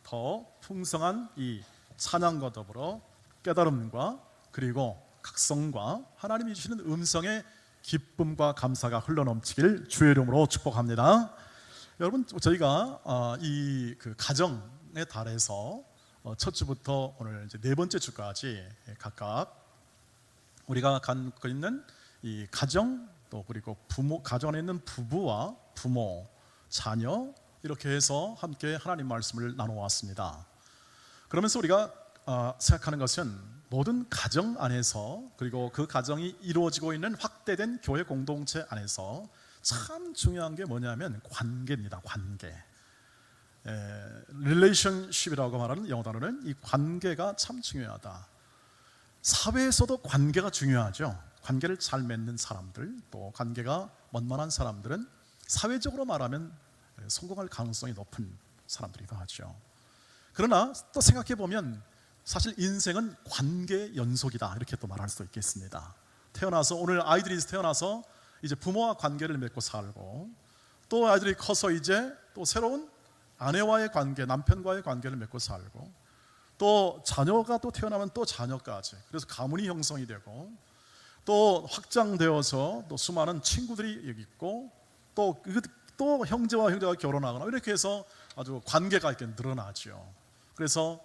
더 풍성한 이 찬양과 더불어 깨달음과 그리고 각성과 하나님이 주시는 음성의 기쁨과 감사가 흘러넘치길 주의 이름으로 축복합니다. 여러분, 저희가 이 가정의 달에서 첫 주부터 오늘 이제 네 번째 주까지 각각 우리가 갖고 있는 이 가정, 또 그리고 부모, 가정 안에 있는 부부와 부모, 자녀, 이렇게 해서 함께 하나님 말씀을 나눠왔습니다. 그러면서 우리가 생각하는 것은 모든 가정 안에서, 그리고 그 가정이 이루어지고 있는 확대된 교회 공동체 안에서 참 중요한 게 뭐냐면 관계입니다. 관계. relationship이라고 말하는 영어 단어는 이 관계가 참 중요하다. 사회에서도 관계가 중요하죠. 관계를 잘 맺는 사람들, 또 관계가 원만한 사람들은 사회적으로 말하면 성공할 가능성이 높은 사람들이기도 하죠. 그러나 또 생각해 보면 사실 인생은 관계 연속이다, 이렇게 또 말할 수 있겠습니다. 태어나서, 오늘 아이들이 태어나서 이제 부모와 관계를 맺고 살고, 또 아이들이 커서 이제 또 새로운 아내와의 관계, 남편과의 관계를 맺고 살고, 또 자녀가 또 태어나면 또 자녀까지, 그래서 가문이 형성이 되고, 또 확장되어서 또 수많은 친구들이 여기 있고, 또 형제와 형제가 결혼하거나 이렇게 해서 아주 관계가 이렇게 늘어나죠. 그래서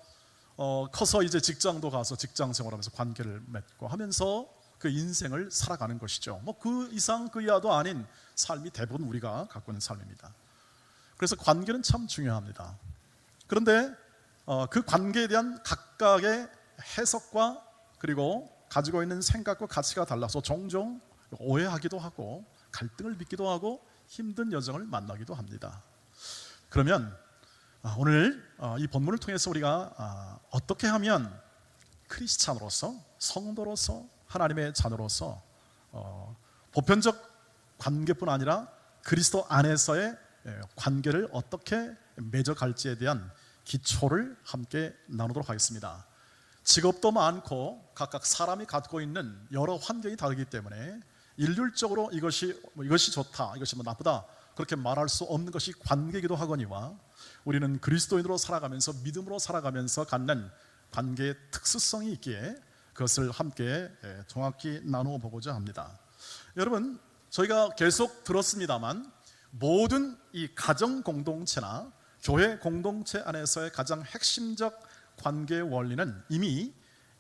커서 이제 직장도 가서 직장 생활하면서 관계를 맺고 하면서 그 인생을 살아가는 것이죠. 뭐 그 이상 그 이하도 아닌 삶이 대부분 우리가 갖고 있는 삶입니다. 그래서 관계는 참 중요합니다. 그런데 그 관계에 대한 각각의 해석과 그리고 가지고 있는 생각과 가치가 달라서 종종 오해하기도 하고 갈등을 빚기도 하고 힘든 여정을 만나기도 합니다. 그러면 오늘 이 본문을 통해서 우리가 어떻게 하면 크리스찬으로서, 성도로서, 하나님의 자녀로서 보편적 관계뿐 아니라 그리스도 안에서의 관계를 어떻게 맺어갈지에 대한 기초를 함께 나누도록 하겠습니다. 직업도 많고 각각 사람이 갖고 있는 여러 환경이 다르기 때문에 일률적으로 이것이 좋다, 이것이 나쁘다, 그렇게 말할 수 없는 것이 관계이기도 하거니와, 우리는 그리스도인으로 살아가면서, 믿음으로 살아가면서 갖는 관계의 특수성이 있기에 그것을 함께 정확히 나누어 보고자 합니다. 여러분, 저희가 계속 들었습니다만 모든 이 가정 공동체나 교회 공동체 안에서의 가장 핵심적 관계의 원리는 이미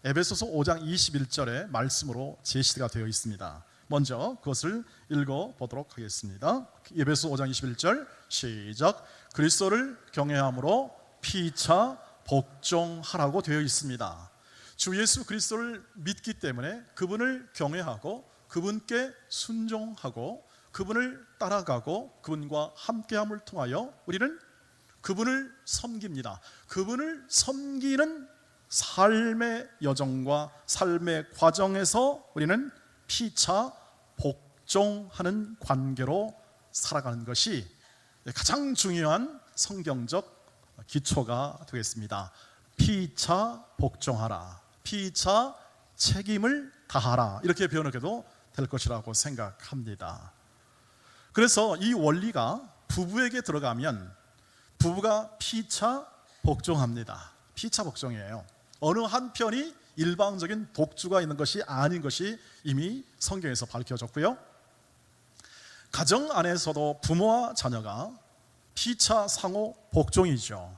에베소서 5장 21절의 말씀으로 제시가 되어 있습니다. 먼저 그것을 읽어보도록 하겠습니다. 에베소 5장 21절 시작. 그리스도를 경외함으로 피차 복종하라고 되어 있습니다. 주 예수 그리스도를 믿기 때문에 그분을 경외하고 그분께 순종하고 그분을 따라가고 그분과 함께함을 통하여 우리는 그분을 섬깁니다. 그분을 섬기는 삶의 여정과 삶의 과정에서 우리는 피차 복종하는 관계로 살아가는 것이 가장 중요한 성경적 기초가 되겠습니다. 피차 복종하라, 피차 책임을 다하라, 이렇게 표현해도 될 것이라고 생각합니다. 그래서 이 원리가 부부에게 들어가면 부부가 피차 복종합니다. 피차 복종이에요. 어느 한편이 일방적인 독주가 있는 것이 아닌 것이 이미 성경에서 밝혀졌고요. 가정 안에서도 부모와 자녀가 피차 상호 복종이죠.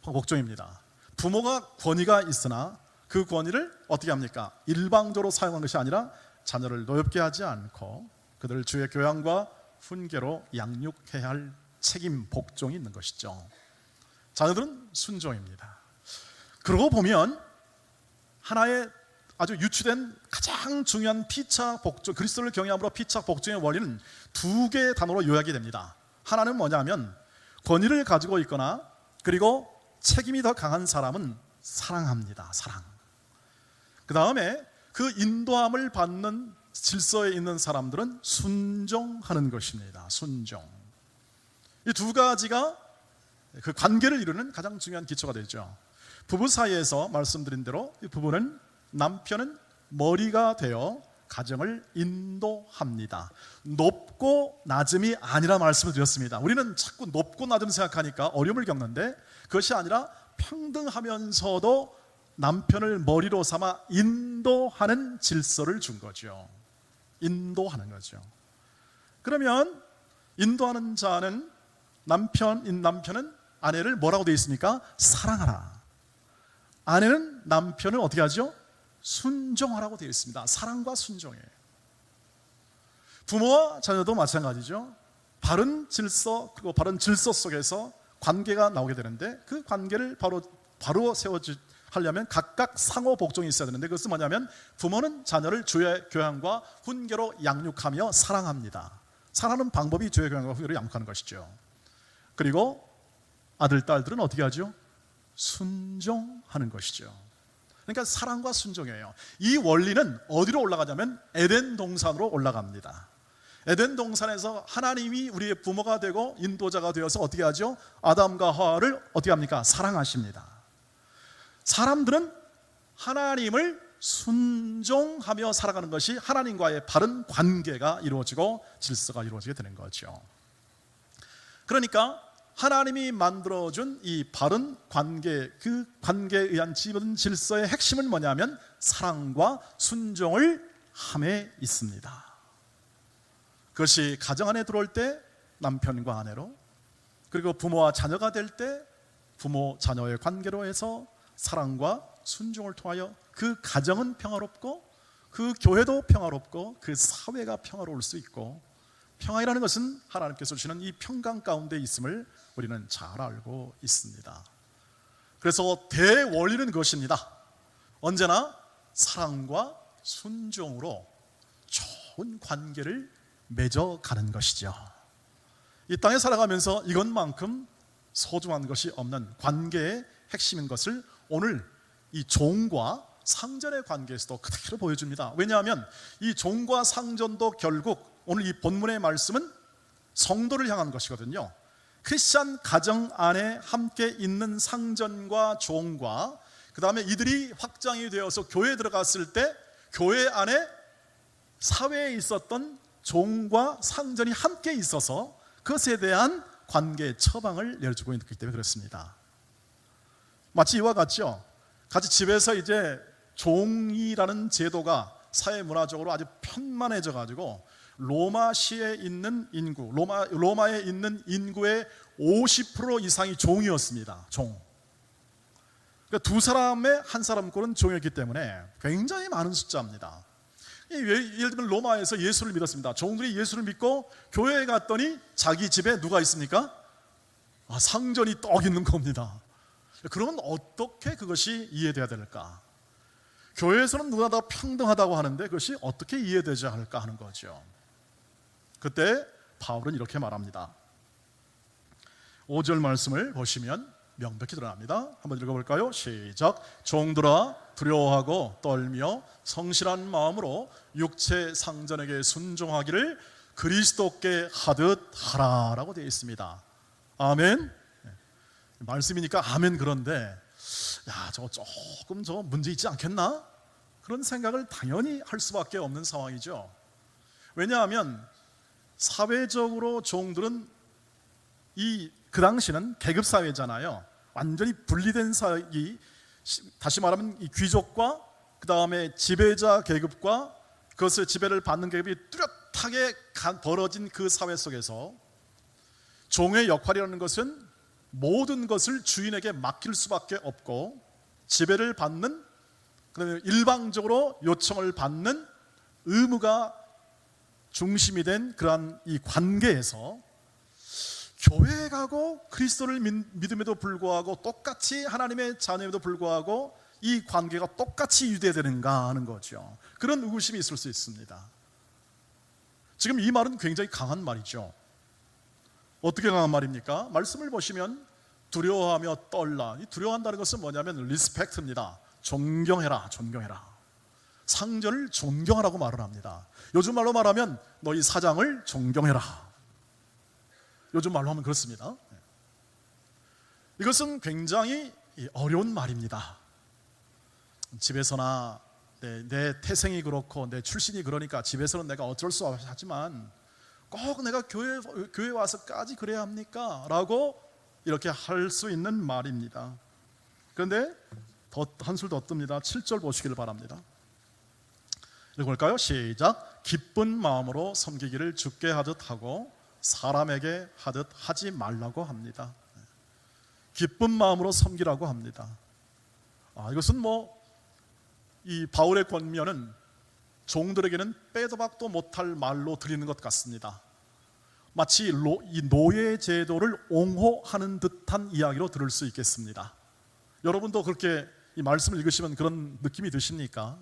복종입니다. 부모가 권위가 있으나 그 권위를 어떻게 합니까? 일방적으로 사용한 것이 아니라 자녀를 노엽게 하지 않고 그들을 주의 교양과 훈계로 양육해야 할 책임, 복종이 있는 것이죠. 자녀들은 순종입니다. 그러고 보면 하나의 아주 유추된 가장 중요한 피차 복종, 그리스도를 경외함으로 피차 복종의 원리는 두 개의 단어로 요약이 됩니다. 하나는 뭐냐면 권위를 가지고 있거나 그리고 책임이 더 강한 사람은 사랑합니다. 사랑. 그 다음에 그 인도함을 받는 질서에 있는 사람들은 순종하는 것입니다. 순종. 이 두 가지가 그 관계를 이루는 가장 중요한 기초가 되죠. 부부 사이에서 말씀드린 대로 이 부부는, 남편은 머리가 되어 가정을 인도합니다. 높고 낮음이 아니라 말씀을 드렸습니다. 우리는 자꾸 높고 낮음 생각하니까 어려움을 겪는데 그것이 아니라 평등하면서도 남편을 머리로 삼아 인도하는 질서를 준 거죠. 인도하는 거죠. 그러면 인도하는 자는 남편은 아내를 뭐라고 되어 있습니까? 사랑하라. 아내는 남편을 어떻게 하죠? 순종하라고 되어 있습니다. 사랑과 순종이에요. 부모와 자녀도 마찬가지죠. 바른 질서, 그리고 바른 질서 속에서 관계가 나오게 되는데 그 관계를 바로 세워하려면 각각 상호 복종이 있어야 되는데 그것은 뭐냐면 부모는 자녀를 주의 교양과 훈계로 양육하며 사랑합니다. 사랑하는 방법이 주의 교양과 훈계로 양육하는 것이죠. 그리고 아들, 딸들은 어떻게 하죠? 순종하는 것이죠. 그러니까 사랑과 순종이에요. 이 원리는 어디로 올라가냐면 에덴 동산으로 올라갑니다. 에덴 동산에서 하나님이 우리의 부모가 되고 인도자가 되어서 어떻게 하죠? 아담과 하와를 어떻게 합니까? 사랑하십니다. 사람들은 하나님을 순종하며 살아가는 것이 하나님과의 바른 관계가 이루어지고 질서가 이루어지게 되는 거죠. 그러니까 하나님이 만들어준 이 바른 관계, 그 관계에 의한 집은 질서의 핵심은 뭐냐면 사랑과 순종을 함에 있습니다. 그것이 가정 안에 들어올 때 남편과 아내로, 그리고 부모와 자녀가 될 때 부모 자녀의 관계로 해서 사랑과 순종을 통하여 그 가정은 평화롭고 그 교회도 평화롭고 그 사회가 평화로울 수 있고, 평화이라는 것은 하나님께서 주시는 이 평강 가운데 있음을 우리는 잘 알고 있습니다. 그래서 대원리는 그것입니다. 언제나 사랑과 순종으로 좋은 관계를 맺어가는 것이죠. 이 땅에 살아가면서 이것만큼 소중한 것이 없는 관계의 핵심인 것을 오늘 이 종과 상전의 관계에서도 그대로 보여줍니다. 왜냐하면 이 종과 상전도 결국 오늘 이 본문의 말씀은 성도를 향한 것이거든요. 크리스찬 가정 안에 함께 있는 상전과 종과 그 다음에 이들이 확장이 되어서 교회에 들어갔을 때 교회 안에 사회에 있었던 종과 상전이 함께 있어서 그것에 대한 관계 처방을 내려주고 있기 때문에 그렇습니다. 마치 이와 같죠. 같이 집에서 이제 종이라는 제도가 사회 문화적으로 아주 편만해져 가지고 로마시에 있는 인구, 로마에 있는 인구의 50% 이상이 종이었습니다. 종. 그러니까 두 사람의 한 사람 꼴은 종이었기 때문에 굉장히 많은 숫자입니다. 예를 들면 로마에서 예수를 믿었습니다. 종들이 예수를 믿고 교회에 갔더니 자기 집에 누가 있습니까? 상전이 떡 있는 겁니다. 그러면 어떻게 그것이 이해돼야 될까? 교회에서는 누구나 다 평등하다고 하는데 그것이 어떻게 이해되지 않을까 하는 거죠. 그때 바울은 이렇게 말합니다. 5절 말씀을 보시면 명백히 드러납니다. 한번 읽어볼까요? 시작. 종들아 두려워하고 떨며 성실한 마음으로 육체 상전에게 순종하기를 그리스도께 하듯 하라라고 되어 있습니다. 아멘. 말씀이니까 아멘. 그런데 저거 조금 문제 있지 않겠나? 그런 생각을 당연히 할 수밖에 없는 상황이죠. 왜냐하면 사회적으로 종들은 그 당시는 계급 사회잖아요. 완전히 분리된 사회, 다시 말하면 이 귀족과 그 다음에 지배자 계급과 그것을 지배를 받는 계급이 뚜렷하게 벌어진 그 사회 속에서 종의 역할이라는 것은 모든 것을 주인에게 맡길 수밖에 없고 지배를 받는, 그다음에 일방적으로 요청을 받는 의무가 중심이 된 그러한 이 관계에서 교회에 가고 그리스도를 믿음에도 불구하고 똑같이 하나님의 자녀임에도 불구하고 이 관계가 똑같이 유대되는가 하는 거죠. 그런 의구심이 있을 수 있습니다. 지금 이 말은 굉장히 강한 말이죠. 어떻게 강한 말입니까? 말씀을 보시면 두려워하며 떨라. 이 두려워한다는 것은 뭐냐면 리스펙트입니다. 존경해라, 존경해라. 상전을 존경하라고 말을 합니다. 요즘 말로 말하면 너희 사장을 존경해라. 요즘 말로 하면 그렇습니다. 이것은 굉장히 어려운 말입니다. 집에서나 내 태생이 그렇고 내 출신이 그러니까 집에서는 내가 어쩔 수 없이 하지만 꼭 내가 교회 와서까지 그래야 합니까? 라고 이렇게 할 수 있는 말입니다. 그런데 한술 더 뜹니다. 7절 보시길 바랍니다. 읽어볼까요? 시작. 기쁜 마음으로 섬기기를 주께 하듯 하고 사람에게 하듯 하지 말라고 합니다. 기쁜 마음으로 섬기라고 합니다. 이것은 이 바울의 권면은 종들에게는 빼도 박도 못할 말로 드리는 것 같습니다. 마치 이 노예 제도를 옹호하는 듯한 이야기로 들을 수 있겠습니다. 여러분도 그렇게 이 말씀을 읽으시면 그런 느낌이 드십니까?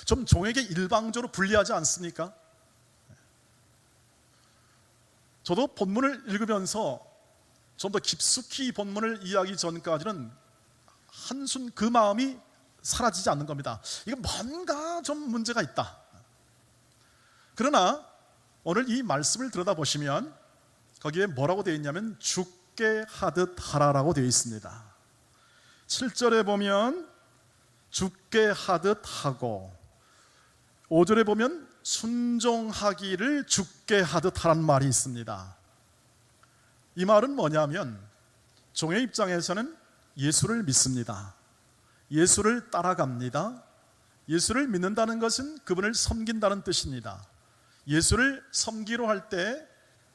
좀 종에게 일방적으로 불리하지 않습니까? 저도 본문을 읽으면서 좀 더 깊숙이 본문을 이해하기 전까지는 한순 그 마음이 사라지지 않는 겁니다. 이거 뭔가 좀 문제가 있다. 그러나 오늘 이 말씀을 들여다보시면 거기에 뭐라고 되어 있냐면 주께 하듯 하라라고 되어 있습니다. 7절에 보면 주께 하듯 하고 5절에 보면 순종하기를 주께 하듯 하라는 말이 있습니다. 이 말은 뭐냐면 종의 입장에서는 예수를 믿습니다. 예수를 따라갑니다. 예수를 믿는다는 것은 그분을 섬긴다는 뜻입니다. 예수를 섬기로 할 때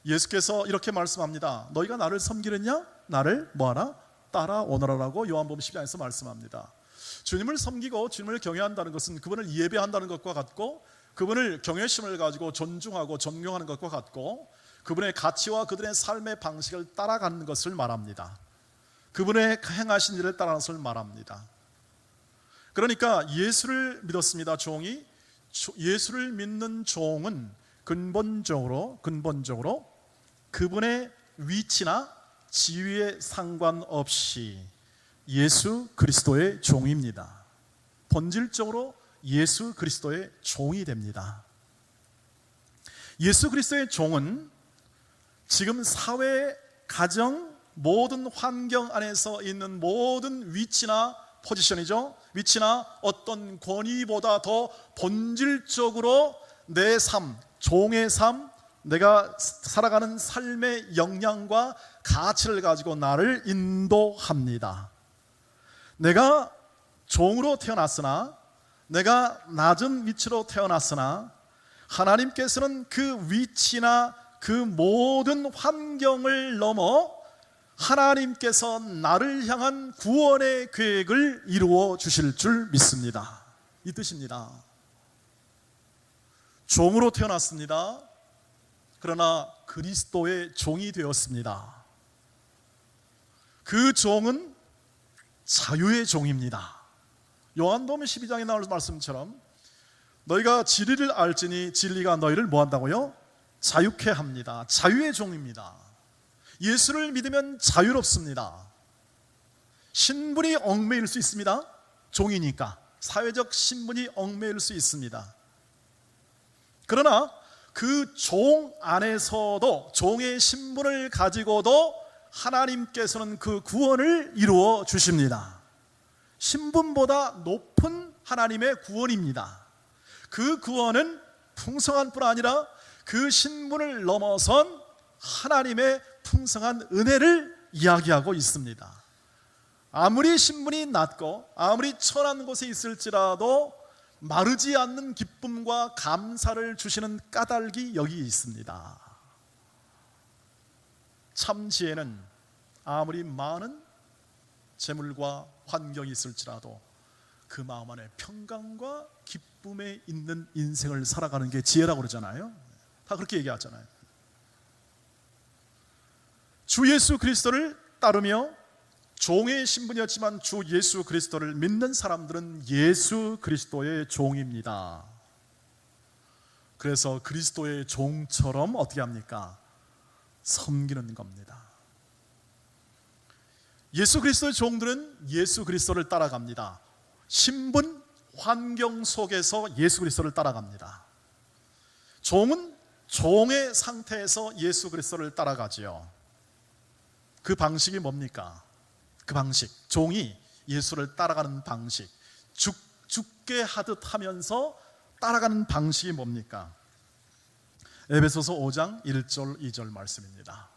예수께서 이렇게 말씀합니다. 너희가 나를 섬기느냐? 나를 뭐하라? 따라오너라라고 요한복음 12장에서 말씀합니다. 주님을 섬기고 주님을 경외한다는 것은 그분을 예배한다는 것과 같고 그분을 경외심을 가지고 존중하고 존경하는 것과 같고 그분의 가치와 그들의 삶의 방식을 따라가는 것을 말합니다. 그분의 행하신 일을 따라가는 것을 말합니다. 그러니까 예수를 믿었습니다. 종이 예수를 믿는 종은 근본적으로 그분의 위치나 지위에 상관없이 예수 그리스도의 종입니다. 본질적으로 예수 그리스도의 종이 됩니다. 예수 그리스도의 종은 지금 사회, 가정, 모든 환경 안에서 있는 모든 위치나 포지션이죠. 위치나 어떤 권위보다 더 본질적으로 내 삶, 종의 삶, 내가 살아가는 삶의 역량과 가치를 가지고 나를 인도합니다. 내가 종으로 태어났으나 내가 낮은 위치로 태어났으나 하나님께서는 그 위치나 그 모든 환경을 넘어 하나님께서 나를 향한 구원의 계획을 이루어 주실 줄 믿습니다. 이 뜻입니다. 종으로 태어났습니다. 그러나 그리스도의 종이 되었습니다. 그 종은 자유의 종입니다. 요한복음 12장에 나올 말씀처럼 너희가 진리를 알지니 진리가 너희를 뭐한다고요? 자유케 합니다. 자유의 종입니다. 예수를 믿으면 자유롭습니다. 신분이 얽매일 수 있습니다. 종이니까 사회적 신분이 얽매일 수 있습니다. 그러나 그 종 안에서도 종의 신분을 가지고도 하나님께서는 그 구원을 이루어 주십니다. 신분보다 높은 하나님의 구원입니다. 그 구원은 풍성한 뿐 아니라 그 신분을 넘어선 하나님의 풍성한 은혜를 이야기하고 있습니다. 아무리 신분이 낮고 아무리 천한 곳에 있을지라도 마르지 않는 기쁨과 감사를 주시는 까닭이 여기 있습니다. 참 지혜는 아무리 많은 재물과 환경이 있을지라도 그 마음 안에 평강과 기쁨에 있는 인생을 살아가는 게 지혜라고 그러잖아요. 다 그렇게 얘기하잖아요. 주 예수 그리스도를 따르며 종의 신분이었지만 주 예수 그리스도를 믿는 사람들은 예수 그리스도의 종입니다. 그래서 그리스도의 종처럼 어떻게 합니까? 섬기는 겁니다. 예수 그리스도의 종들은 예수 그리스도를 따라갑니다. 신분, 환경 속에서 예수 그리스도를 따라갑니다. 종은 종의 상태에서 예수 그리스도를 따라가지요. 그 방식이 뭡니까? 그 방식, 종이 예수를 따라가는 방식, 죽게 하듯 하면서 따라가는 방식이 뭡니까? 에베소서 5장 1절 2절 말씀입니다.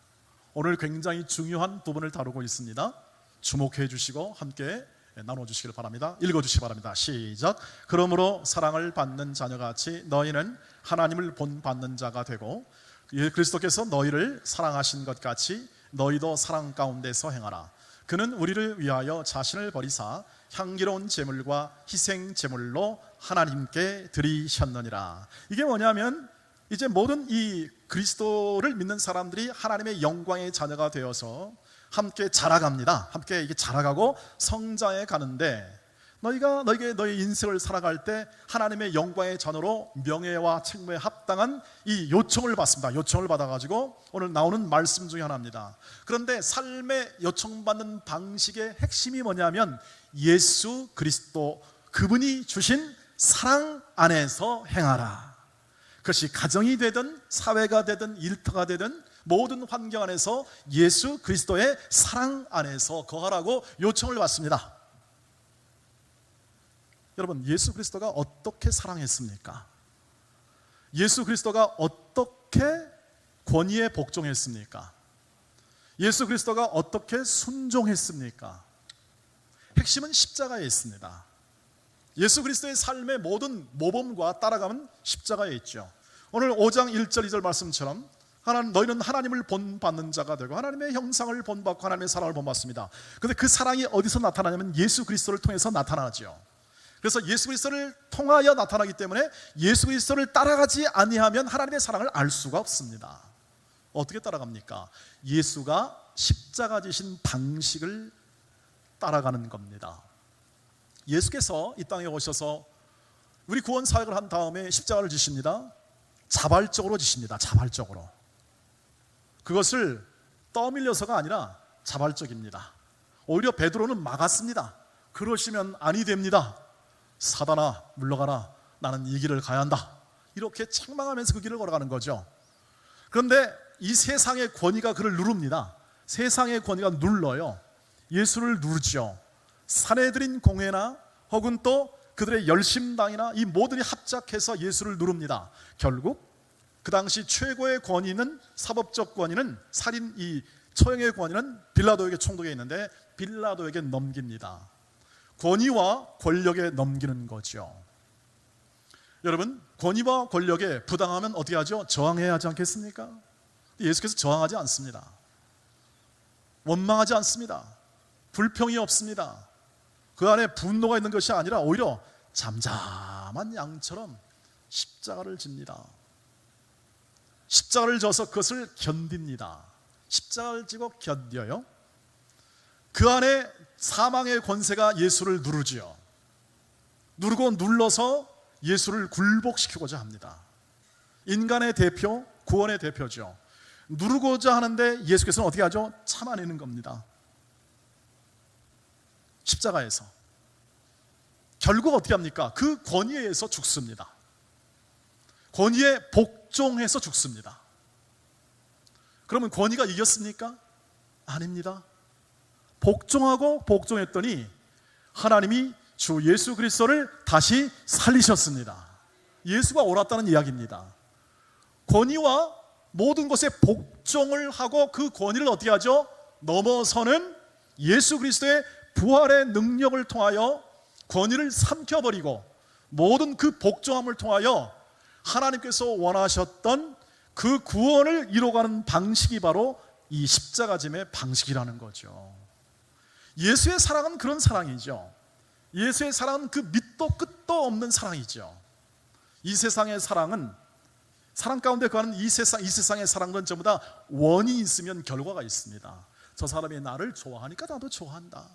오늘 굉장히 중요한 부분을 다루고 있습니다. 주목해 주시고 함께 나눠주시길 바랍니다. 읽어주시기 바랍니다. 시작. 그러므로 사랑을 받는 자녀같이 너희는 하나님을 본받는 자가 되고 그리스도께서 너희를 사랑하신 것 같이 너희도 사랑 가운데서 행하라. 그는 우리를 위하여 자신을 버리사 향기로운 제물과 희생 제물로 하나님께 드리셨느니라. 이게 뭐냐면 이제 모든 이 그리스도를 믿는 사람들이 하나님의 영광의 자녀가 되어서 함께 자라갑니다. 함께 이게 자라가고 성장해 가는데 너희에게 너희 인생을 살아갈 때 하나님의 영광의 자녀로 명예와 책무에 합당한 이 요청을 받습니다. 요청을 받아가지고 오늘 나오는 말씀 중에 하나입니다. 그런데 삶에 요청받는 방식의 핵심이 뭐냐면 예수 그리스도 그분이 주신 사랑 안에서 행하라. 그것이 가정이 되든 사회가 되든 일터가 되든 모든 환경 안에서 예수 그리스도의 사랑 안에서 거하라고 요청을 받습니다. 여러분, 예수 그리스도가 어떻게 사랑했습니까? 예수 그리스도가 어떻게 권위에 복종했습니까? 예수 그리스도가 어떻게 순종했습니까? 핵심은 십자가에 있습니다. 예수 그리스도의 삶의 모든 모범과 따라가면 십자가에 있죠. 오늘 5장 1절 2절 말씀처럼 너희는 하나님을 본받는 자가 되고 하나님의 형상을 본받고 하나님의 사랑을 본받습니다. 그런데 그 사랑이 어디서 나타나냐면 예수 그리스도를 통해서 나타나죠. 그래서 예수 그리스도를 통하여 나타나기 때문에 예수 그리스도를 따라가지 아니하면 하나님의 사랑을 알 수가 없습니다. 어떻게 따라갑니까? 예수가 십자가 지신 방식을 따라가는 겁니다. 예수께서 이 땅에 오셔서 우리 구원 사역을 한 다음에 십자가를 지십니다. 자발적으로 지십니다. 자발적으로. 그것을 떠밀려서가 아니라 자발적입니다. 오히려 베드로는 막았습니다. 그러시면 아니 됩니다. 사단아 물러가라. 나는 이 길을 가야 한다. 이렇게 책망하면서 그 길을 걸어가는 거죠. 그런데 이 세상의 권위가 그를 누릅니다. 세상의 권위가 눌러요. 예수를 누르죠. 사내들인 공회나 혹은 또 그들의 열심당이나 이 모든이 합작해서 예수를 누릅니다. 결국 그 당시 최고의 권위는, 사법적 권위는, 살인 이 처형의 권위는 빌라도에게 총독에 있는데 빌라도에게 넘깁니다. 권위와 권력에 넘기는 거죠. 여러분, 권위와 권력에 부당하면 어떻게 하죠? 저항해야 하지 않겠습니까? 예수께서 저항하지 않습니다. 원망하지 않습니다. 불평이 없습니다. 그 안에 분노가 있는 것이 아니라 오히려 잠잠한 양처럼 십자가를 집니다. 십자가를 져서 그것을 견딥니다. 십자가를 지고 견뎌요. 그 안에 사망의 권세가 예수를 누르지요. 누르고 눌러서 예수를 굴복시키고자 합니다. 인간의 대표, 구원의 대표죠. 누르고자 하는데 예수께서는 어떻게 하죠? 참아내는 겁니다. 십자가에서. 결국 어떻게 합니까? 그 권위에 의해서 죽습니다. 권위에 복종해서 죽습니다. 그러면 권위가 이겼습니까? 아닙니다. 복종하고 복종했더니 하나님이 주 예수 그리스도를 다시 살리셨습니다. 예수가 옳았다는 이야기입니다. 권위와 모든 것에 복종을 하고 그 권위를 어떻게 하죠? 넘어서는 예수 그리스도의 부활의 능력을 통하여 권위를 삼켜버리고 모든 그 복종함을 통하여 하나님께서 원하셨던 그 구원을 이뤄가는 방식이 바로 이 십자가짐의 방식이라는 거죠. 예수의 사랑은 그런 사랑이죠. 예수의 사랑은 그 밑도 끝도 없는 사랑이죠. 이 세상의 사랑은, 사랑 가운데 거하는 이 세상의 사랑은 전부 다 원인이 있으면 결과가 있습니다. 저 사람이 나를 좋아하니까 나도 좋아한다.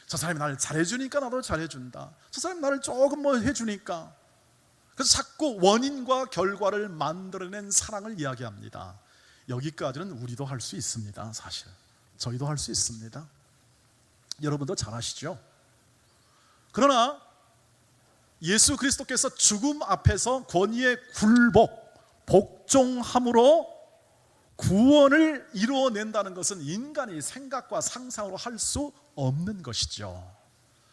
저 사람이 나를 잘해주니까 나도 잘해준다. 저 사람이 나를 조금 뭐 해주니까. 그래서 자꾸 원인과 결과를 만들어낸 사랑을 이야기합니다. 여기까지는 우리도 할 수 있습니다. 사실 저희도 할 수 있습니다. 여러분도 잘 아시죠? 그러나 예수 그리스도께서 죽음 앞에서 권위의 복종함으로 구원을 이루어낸다는 것은 인간이 생각과 상상으로 할 수 없는 것이죠.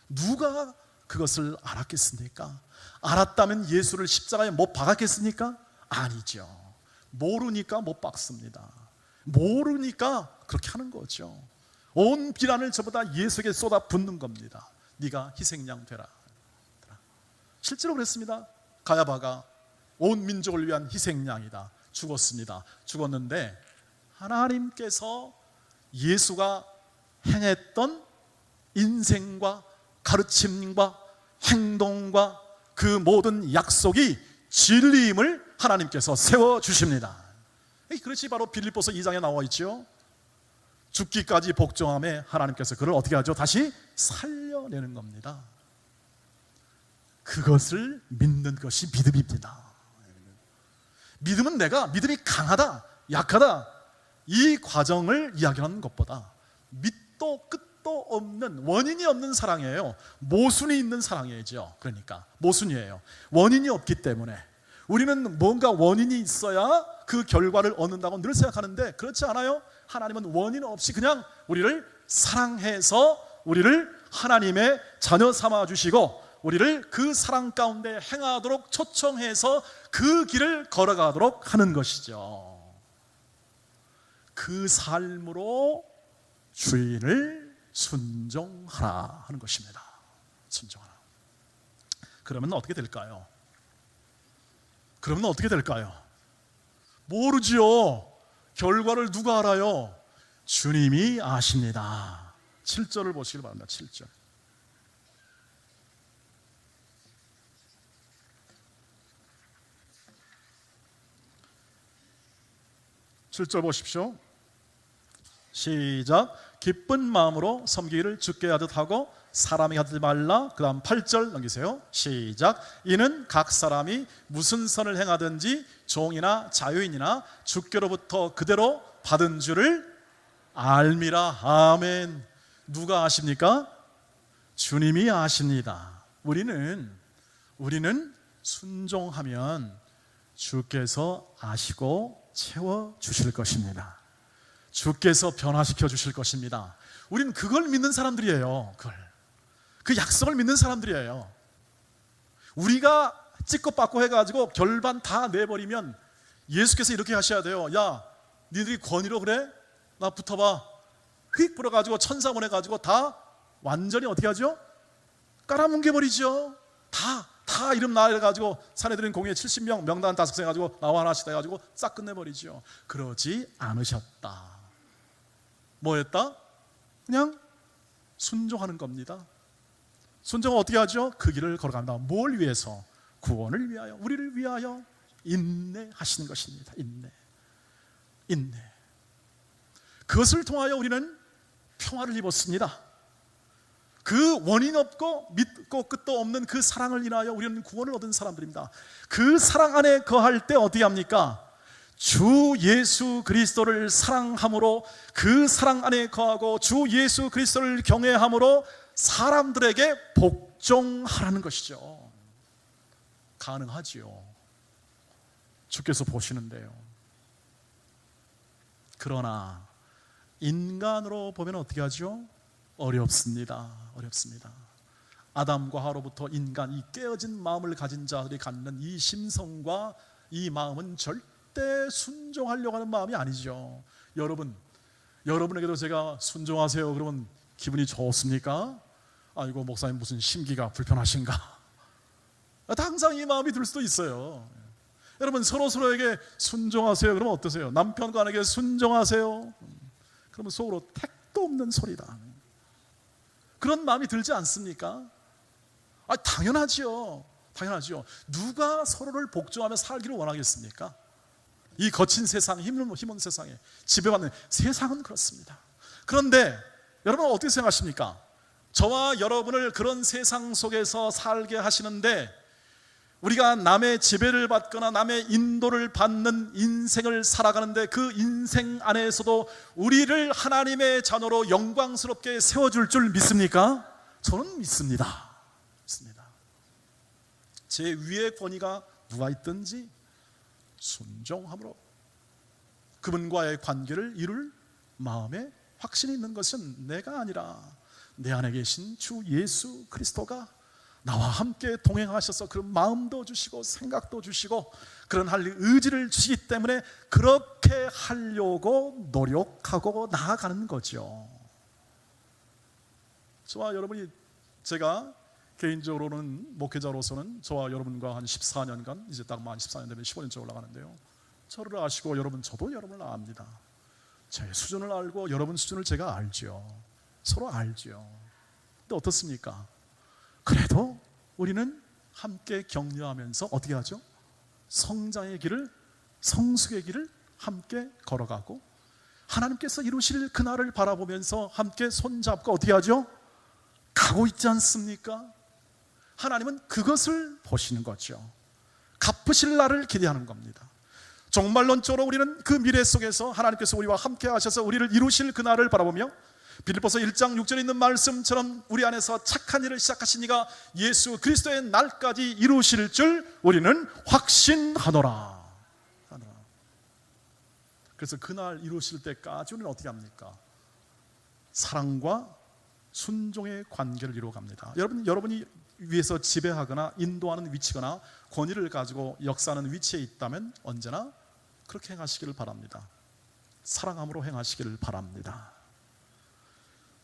누가 그것을 알았겠습니까? 알았다면 예수를 십자가에 못 박았겠습니까? 아니죠. 모르니까 못 박습니다. 모르니까 그렇게 하는 거죠. 온 비난을 저보다 예수에게 쏟아붓는 겁니다. 네가 희생양 되라. 실제로 그랬습니다. 가야바가 온 민족을 위한 희생양이다. 죽었습니다. 죽었는데 하나님께서 예수가 행했던 인생과 가르침과 행동과 그 모든 약속이 진리임을 하나님께서 세워주십니다. 그것이 바로 빌립보서 2장에 나와 있죠. 죽기까지 복종함에 하나님께서 그를 어떻게 하죠? 다시 살려내는 겁니다. 그것을 믿는 것이 믿음입니다. 믿음은 믿음이 강하다, 약하다, 이 과정을 이야기하는 것보다 밑도 끝도 없는, 원인이 없는 사랑이에요. 모순이 있는 사랑이죠. 그러니까 모순이에요. 원인이 없기 때문에 우리는 뭔가 원인이 있어야 그 결과를 얻는다고 늘 생각하는데 그렇지 않아요. 하나님은 원인 없이 그냥 우리를 사랑해서 우리를 하나님의 자녀 삼아 주시고 우리를 그 사랑 가운데 행하도록 초청해서 그 길을 걸어가도록 하는 것이죠. 그 삶으로 주인을 순종하라 하는 것입니다. 순종하라. 그러면 어떻게 될까요? 모르지요. 결과를 누가 알아요? 주님이 아십니다. 7절을 보시길 바랍니다. 7절. 7절 보십시오. 시작. 기쁜 마음으로 섬기기를 주께 하듯 하고 사람이 하지 말라. 그 다음 8절 넘기세요. 시작. 이는 각 사람이 무슨 선을 행하든지 종이나 자유인이나 주께로부터 그대로 받은 줄을 알미라. 아멘. 누가 아십니까? 주님이 아십니다. 우리는 순종하면 주께서 아시고 채워주실 것입니다. 주께서 변화시켜 주실 것입니다. 우리는 그걸 믿는 사람들이에요. 그 약속을 믿는 사람들이에요. 우리가 찍고 받고 해가지고 결반 다 내버리면 예수께서 이렇게 하셔야 돼요. 야, 니들이 권위로 그래? 나 붙어봐. 휙 불어가지고 천사 보내가지고 다 완전히 어떻게 하죠? 깔아뭉개버리죠. 다 이름 나해가지고 사내들인 공회에 70명 명단 5개 해가지고 나와 하나씩 해가지고 싹 끝내버리죠. 그러지 않으셨다. 뭐 했다? 그냥 순종하는 겁니다. 순종은 어떻게 하죠? 그 길을 걸어간다. 뭘 위해서? 구원을 위하여, 우리를 위하여 인내하시는 것입니다. 인내. 그것을 통하여 우리는 평화를 입었습니다. 그 원인 없고 믿고 끝도 없는 그 사랑을 인하여 우리는 구원을 얻은 사람들입니다. 그 사랑 안에 거할 때 어떻게 합니까? 주 예수 그리스도를 사랑함으로 그 사랑 안에 거하고 주 예수 그리스도를 경외함으로 사람들에게 복종하라는 것이죠. 가능하지요. 주께서 보시는데요. 그러나 인간으로 보면 어떻게 하죠? 어렵습니다. 아담과 하로부터 인간, 이 깨어진 마음을 가진 자들이 갖는 이 심성과 이 마음은 절대 순종하려고 하는 마음이 아니죠. 여러분에게도 제가 순종하세요 그러면 기분이 좋습니까? 아이고 목사님 무슨 심기가 불편하신가? 항상 이 마음이 들 수도 있어요. 여러분 서로에게 순종하세요 그러면 어떠세요? 남편과 아내에게 순종하세요 그러면 속으로 택도 없는 소리다. 그런 마음이 들지 않습니까? 당연하죠. 누가 서로를 복종하며 살기를 원하겠습니까? 이 거친 세상, 힘없는 세상에 지배받는 세상은 그렇습니다. 그런데 여러분 어떻게 생각하십니까? 저와 여러분을 그런 세상 속에서 살게 하시는데 우리가 남의 지배를 받거나 남의 인도를 받는 인생을 살아가는데 그 인생 안에서도 우리를 하나님의 자녀로 영광스럽게 세워줄 줄 믿습니까? 저는 믿습니다. 제 위에 권위가 누가 있든지 순종함으로 그분과의 관계를 이룰 마음에 확신이 있는 것은 내가 아니라 내 안에 계신 주 예수 그리스도가 나와 함께 동행하셔서 그런 마음도 주시고 생각도 주시고 그런 할 의지를 주시기 때문에 그렇게 하려고 노력하고 나아가는 거죠. 저와 여러분이, 제가 개인적으로는 목회자로서는 저와 여러분과 한 14년간, 이제 딱 만 14년 되면 15년째 올라가는데요, 저를 아시고 저도 여러분을 압니다. 제 수준을 알고 여러분 수준을 제가 알죠. 서로 알죠. 근데 어떻습니까? 그래도 우리는 함께 격려하면서 어떻게 하죠? 성장의 길을, 성숙의 길을 함께 걸어가고 하나님께서 이루실 그날을 바라보면서 함께 손잡고 어떻게 하죠? 가고 있지 않습니까? 하나님은 그것을 보시는 거죠. 갚으실 날을 기대하는 겁니다. 종말론적으로 우리는 그 미래 속에서 하나님께서 우리와 함께 하셔서 우리를 이루실 그날을 바라보며 빌립보서 1장 6절에 있는 말씀처럼 우리 안에서 착한 일을 시작하신 이가 예수 그리스도의 날까지 이루실 줄 우리는 확신하노라. 그래서 그날 이루실 때까지 우리는 어떻게 합니까? 사랑과 순종의 관계를 이루어갑니다. 여러분이 위에서 지배하거나 인도하는 위치거나 권위를 가지고 역사하는 위치에 있다면 언제나 그렇게 행하시기를 바랍니다. 사랑함으로 행하시기를 바랍니다.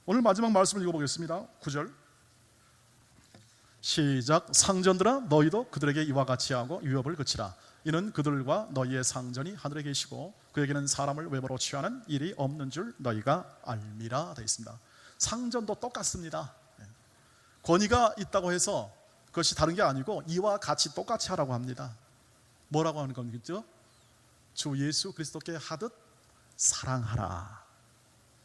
오늘 마지막 말씀을 읽어보겠습니다. 9절 시작. 상전들아 너희도 그들에게 이와 같이 하고 유업을 그치라. 이는 그들과 너희의 상전이 하늘에 계시고 그에게는 사람을 외모로 취하는 일이 없는 줄 너희가 알미라 되어 있습니다. 상전도 똑같습니다. 권위가 있다고 해서 그것이 다른 게 아니고 이와 같이 똑같이 하라고 합니다. 뭐라고 하는 겁니까? 주 예수 그리스도께 하듯 사랑하라.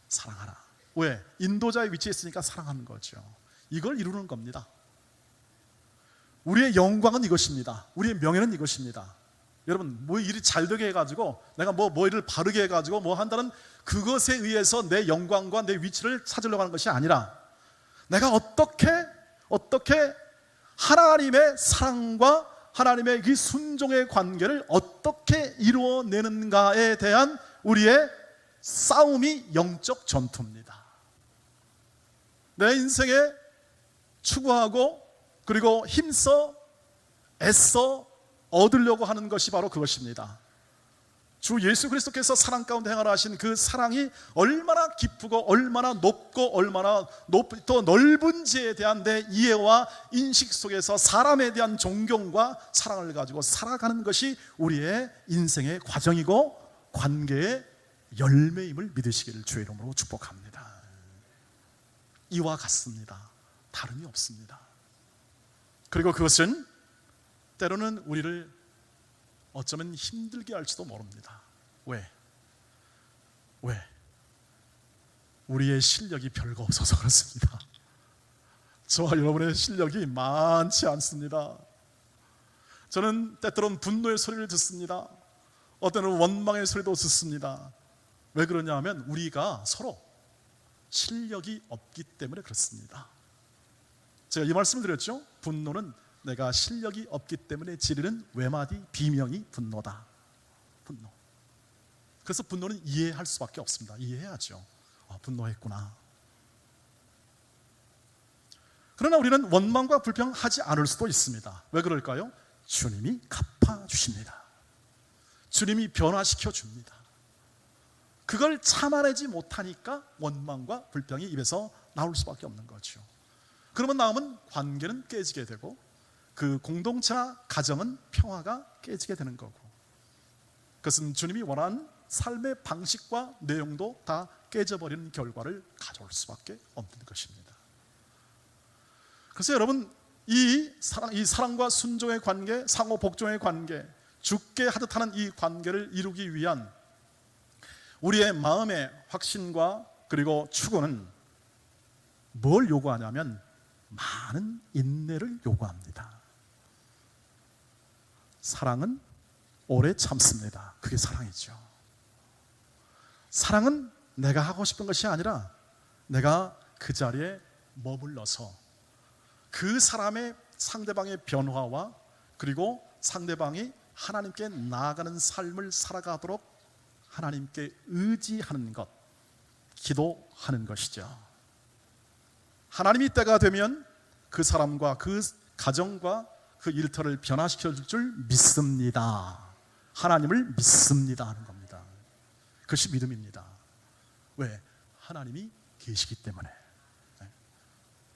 사랑하라. 왜? 인도자의 위치에 있으니까 사랑하는 거죠. 이걸 이루는 겁니다. 우리의 영광은 이것입니다. 우리의 명예는 이것입니다. 여러분, 뭐 일이 잘 되게 해가지고 내가 뭐 일을 바르게 해가지고 뭐 한다는 그것에 의해서 내 영광과 내 위치를 찾으려고 하는 것이 아니라 내가 어떻게 하나님의 사랑과 하나님의 그 순종의 관계를 어떻게 이루어내는가에 대한 우리의 싸움이 영적 전투입니다. 내 인생에 추구하고 그리고 힘써 애써 얻으려고 하는 것이 바로 그것입니다. 주 예수 그리스도께서 사랑 가운데 행하라 하신 그 사랑이 얼마나 기쁘고 얼마나 높고 얼마나 더 넓은지에 대한 내 이해와 인식 속에서 사람에 대한 존경과 사랑을 가지고 살아가는 것이 우리의 인생의 과정이고 관계의 열매임을 믿으시기를 주의 이름으로 축복합니다. 이와 같습니다. 다름이 없습니다. 그리고 그것은 때로는 우리를 어쩌면 힘들게 할지도 모릅니다. 왜? 우리의 실력이 별거 없어서 그렇습니다. 저와 여러분의 실력이 많지 않습니다. 저는 때때로는 분노의 소리를 듣습니다. 어때는 원망의 소리도 듣습니다. 왜 그러냐 하면 우리가 서로 실력이 없기 때문에 그렇습니다. 제가 이 말씀을 드렸죠. 분노는 내가 실력이 없기 때문에 지르는 외마디 비명이 분노다. 분노. 그래서 분노는 이해할 수밖에 없습니다. 이해해야죠. 분노했구나. 그러나 우리는 원망과 불평하지 않을 수도 있습니다. 왜 그럴까요? 주님이 갚아주십니다. 주님이 변화시켜 줍니다. 그걸 참아내지 못하니까 원망과 불평이 입에서 나올 수밖에 없는 거죠. 그러면 나오면 관계는 깨지게 되고 그 공동체나 가정은 평화가 깨지게 되는 거고, 그것은 주님이 원하는 삶의 방식과 내용도 다 깨져버리는 결과를 가져올 수밖에 없는 것입니다. 그래서 여러분, 이 사랑과 순종의 관계, 상호 복종의 관계, 죽게 하듯 하는 이 관계를 이루기 위한 우리의 마음의 확신과 그리고 추구는 뭘 요구하냐면 많은 인내를 요구합니다. 사랑은 오래 참습니다. 그게 사랑이죠. 사랑은 내가 하고 싶은 것이 아니라 내가 그 자리에 머물러서 그 사람의 상대방의 변화와 그리고 상대방이 하나님께 나아가는 삶을 살아가도록 하나님께 의지하는 것, 기도하는 것이죠. 하나님이 때가 되면 그 사람과 그 가정과 그 일터를 변화시켜 줄 줄 믿습니다. 하나님을 믿습니다 하는 겁니다. 그것이 믿음입니다. 왜? 하나님이 계시기 때문에.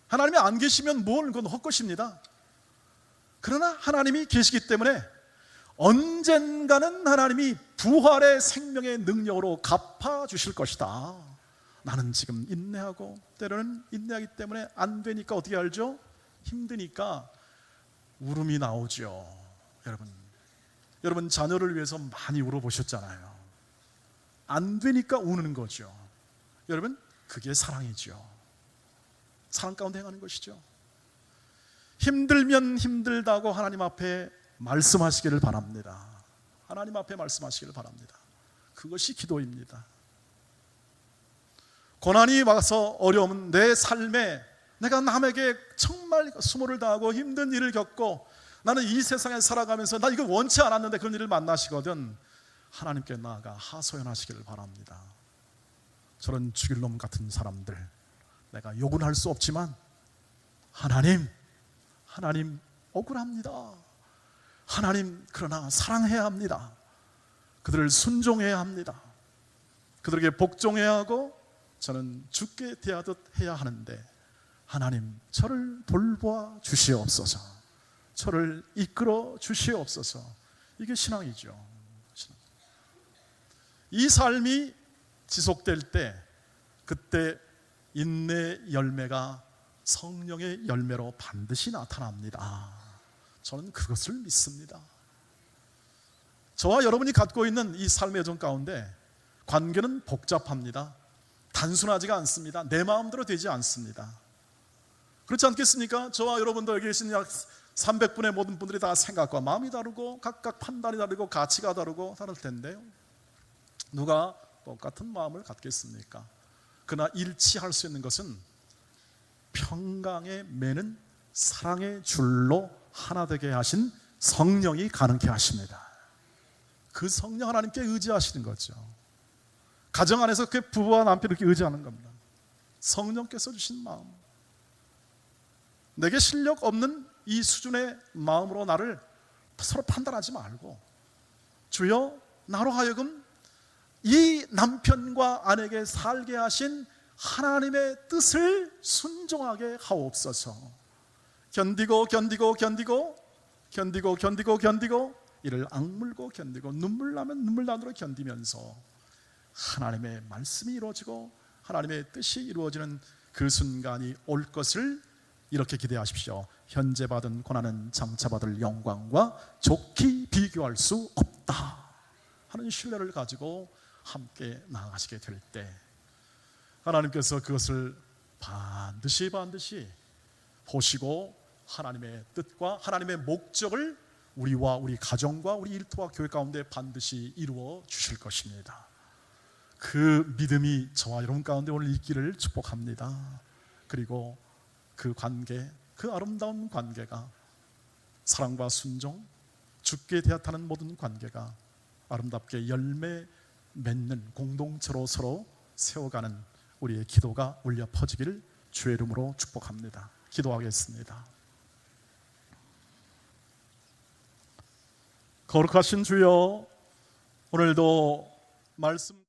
하나님이 안 계시면 뭘, 그건 헛것입니다. 그러나 하나님이 계시기 때문에 언젠가는 하나님이 부활의 생명의 능력으로 갚아주실 것이다. 나는 지금 인내하고 때로는 인내하기 때문에 안 되니까 어떻게 알죠? 힘드니까 울음이 나오죠. 여러분 자녀를 위해서 많이 울어보셨잖아요. 안 되니까 우는 거죠. 여러분 그게 사랑이죠. 사랑 가운데 행하는 것이죠. 힘들면 힘들다고 하나님 앞에 말씀하시기를 바랍니다. 하나님 앞에 말씀하시기를 바랍니다. 그것이 기도입니다. 고난이 와서 어려움은 내 삶에 내가 남에게 정말 수모를 당하고 힘든 일을 겪고 나는 이 세상에 살아가면서 나 이거 원치 않았는데 그런 일을 만나시거든 하나님께 나아가 하소연하시기를 바랍니다. 저런 죽일 놈 같은 사람들 내가 욕은 할 수 없지만 하나님 억울합니다. 하나님 그러나 사랑해야 합니다. 그들을 순종해야 합니다. 그들에게 복종해야 하고 저는 죽게 대하듯 해야 하는데 하나님 저를 돌보아 주시옵소서. 저를 이끌어 주시옵소서. 이게 신앙이죠. 이 삶이 지속될 때 그때 인내 열매가 성령의 열매로 반드시 나타납니다. 저는 그것을 믿습니다. 저와 여러분이 갖고 있는 이 삶의 여정 가운데 관계는 복잡합니다. 단순하지가 않습니다. 내 마음대로 되지 않습니다. 그렇지 않겠습니까? 저와 여러분도 여기 계신 약 300분의 모든 분들이 다 생각과 마음이 다르고 각각 판단이 다르고 가치가 다르고 다를 텐데요. 누가 똑같은 마음을 갖겠습니까? 그러나 일치할 수 있는 것은 평강에 매는 사랑의 줄로 하나 되게 하신 성령이 가능케 하십니다. 그 성령 하나님께 의지하시는 거죠. 가정 안에서 그 부부와 남편을 이렇게 의지하는 겁니다. 성령께서 주신 마음. 내게 실력 없는 이 수준의 마음으로 나를 서로 판단하지 말고 주여 나로 하여금 이 남편과 아내에게 살게 하신 하나님의 뜻을 순종하게 하옵소서. 견디고 이를 악물고 견디고 눈물 나면 눈물 나도록 견디면서 하나님의 말씀이 이루어지고 하나님의 뜻이 이루어지는 그 순간이 올 것을 이렇게 기대하십시오. 현재 받은 고난은 장차 받을 영광과 좋게 비교할 수 없다 하는 신뢰를 가지고 함께 나아가시게 될 때 하나님께서 그것을 반드시 보시고 하나님의 뜻과 하나님의 목적을 우리와 우리 가정과 우리 일터와 교회 가운데 반드시 이루어 주실 것입니다. 그 믿음이 저와 여러분 가운데 오늘 있기를 축복합니다. 그리고 그 관계, 그 아름다운 관계가 사랑과 순종, 죽게 대하타는 모든 관계가 아름답게 열매 맺는 공동체로 서로 세워가는 우리의 기도가 울려 퍼지기를 주의 이름으로 축복합니다. 기도하겠습니다. 거룩하신 주여, 오늘도 말씀